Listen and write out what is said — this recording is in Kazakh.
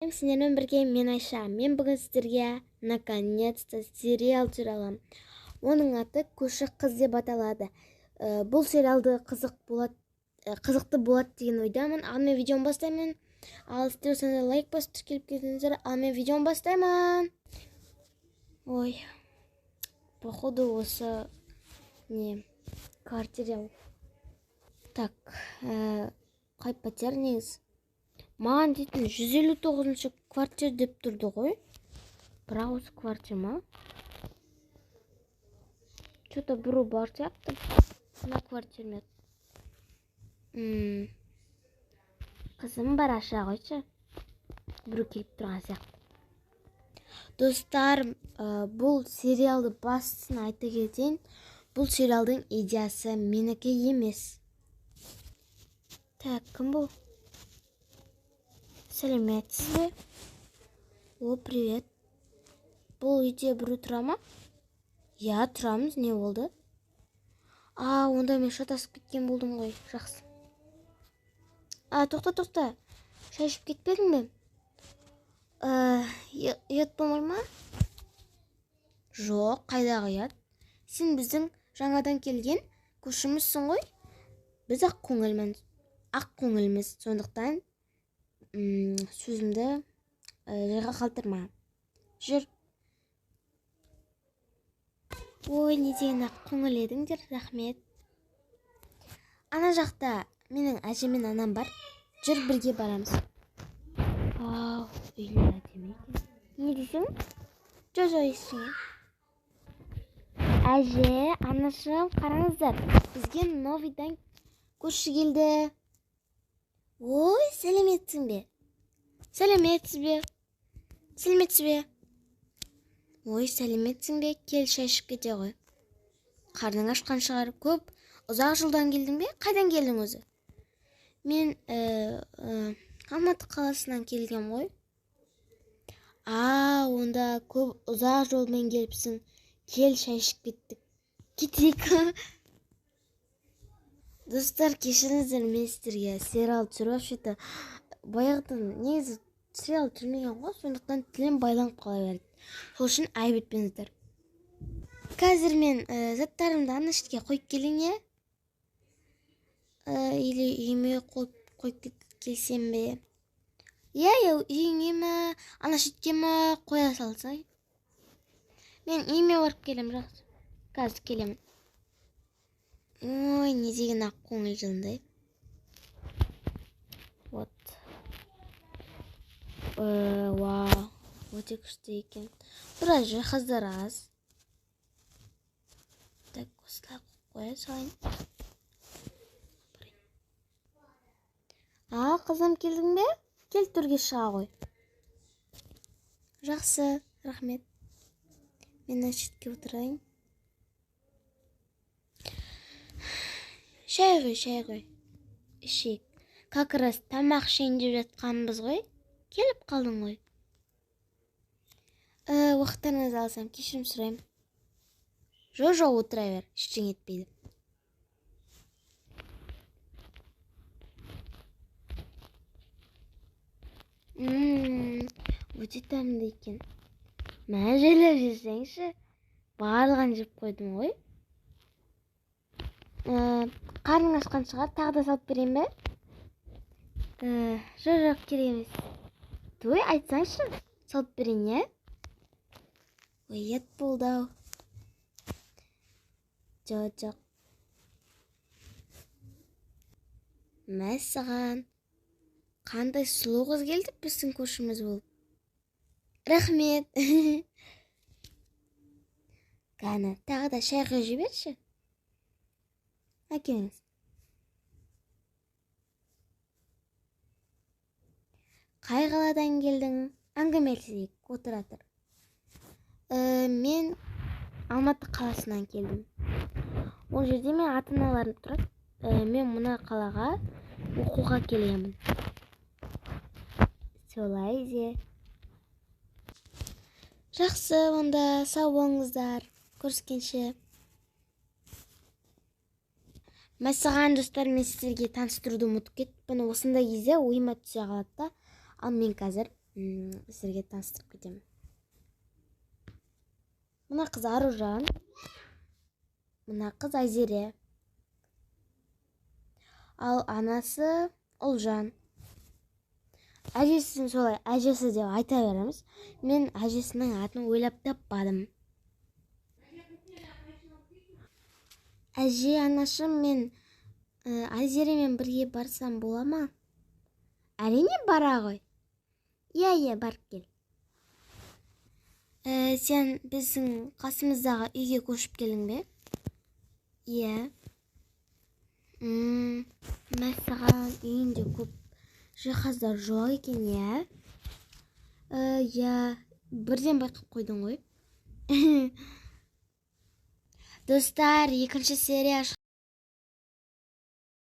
Сіздермен бірге мен Айша. Мен бүгін сіздерге наконец-то сериал түсіре аламын. Оның аты Көрші қыз деп аталады. Бұл сериалды қызықты болады деген ойдамын. Ал мен видеоны бастаймын. Ал сіздер сонда лайк басып тіркеліп кетіңіздер. Ал мен видеоны бастаймын. Ой, походу осы не квартира. Так, қай пәтер негіз? Маған дейтін 159-шы квартир деп тұрды ғой. Бірақ осы квартир ма? Что-то бұру бар сияқты. Мына квартир ме? Қызым бар, аша қойшы. Бұру келіп тұрған сияқты. Достар, бұл сериалды бастысын айта кетейін. Бұл сериалдың идеясы менікі емес. Так, кім бұл? Сәлеметсіз бе? О, привет. Бұл үйде біреу тұра ма? Я, тұрамыз, не болды? Онда мен шатасып кеткен болдым ғой, жақсы. Тоқта. Шай ішіп кетпедің бе? Ұят болмай ма? Жоқ, қайдағы ұят? Сен біздің жаңадан келген көршімізсің ғой? Біз ақ көңілміз, сондықтан сөзімді жайға қалдырма. Жүр. Ой, не деген ақ көңіл едіңдер, рахмет. Ана жақта менің әжем мен анам бар. Жүр, бірге барамыз. Үйлер әдемі екен. Не дейсің? Жоқ ештеңе. Әже, анашым, қараңыздар. Бізге новыйдан көрші келді. Ой, сәлеметсің бе? Ой, сәлеметсің бе? Кел, шай ішіп кете ғой. Қарның ашқан шығар. Көп, ұзақ жылдан келдің бе? Қайдан келдің өзі? Мен Алматы қаласынан келгем ғой. Онда көп ұзақ жолмен келіпсің. Кел, шай ішіп кеттік. Кетейік. Достар, кешіріңіздер, мен сіздерге сериал түсіріп вообще-то баяғыдан негізі сериал түсірмеген ғой, сондықтан тілім байланып қала берді. Сол үшін айып етпеңіздер. Қазір мен заттарымды ана шетке қойып келейін, е? Или үйіме қойып келсем бе? Үйіңе ме, ана шетке ме қоя салсай? Мен үйіме барып келем, жақсы. Қазір келемін. Ой, не деген ақ көңіл жылындай. Вот. Вау. Өте күшті екен. Біраз жиһаздар аз. Так, осылай қоя салайын. Қызым, келдің бе? Кел, төрге шыға ғой. Жақсы, рахмет. Мен шетке отырайын. Шай ғой. Ішек. Как раз тамақ ішейін деп жатқанбыз ғой. Келіп қалдың ғой. Уақыттарыңызды алсам, кешірім сұраймын. Жоқ, отыра бер, ештеңе етпейді. Өте тәмді екен. Мә, жайлап жесеңші. Барлығын жеп қойдым ғой. Қарның ашқан шығар, тағы да салып берейін бе? Жоқ, керек емес. Той, айтсаңшы, салып берейін, е? Ой, ет болды ау. Жоқ. Мәссаған. Қандай сұлу қыз келді біздің көршіміз болып. Рахмет. Қана, тағы да шай құйып жіберші. Әкеліңіз. Қай қаладан келдің? Әңгімелесейік, отыра тұр. Мен Алматы қаласынан келдім. Ол жерде мен ата-аналарым тұрады. Мен мына қалаға оқуға келемін. Солай де. Жақсы, онда сау болыңыздар. Көріскенше. Мәссаған, достар, мен сіздерге таныстыруды ұмытып кеттім. Осындай кезде ойыма түсе қалады да. Ал мен қазір сіздерге таныстырып кетемін. Мына қыз Аружан, мына қыз Айзере, ал анасы Ұлжан. Әжесін солай әжесі деп айта береміз. Мен әжесінің атын ойлап таппадым. Әже, анашым, мен Айзеремен бірге барсам бола ма? Әрине бара ғой. Иә, барып кел. Сен біздің қасымыздағы үйге көшіп келдің бе? Иә. Мәссаған, үйінде көп жиһаздар жоқ екен, иә? Иә, бірден байқап қойдың ғой. Достар, екінші серия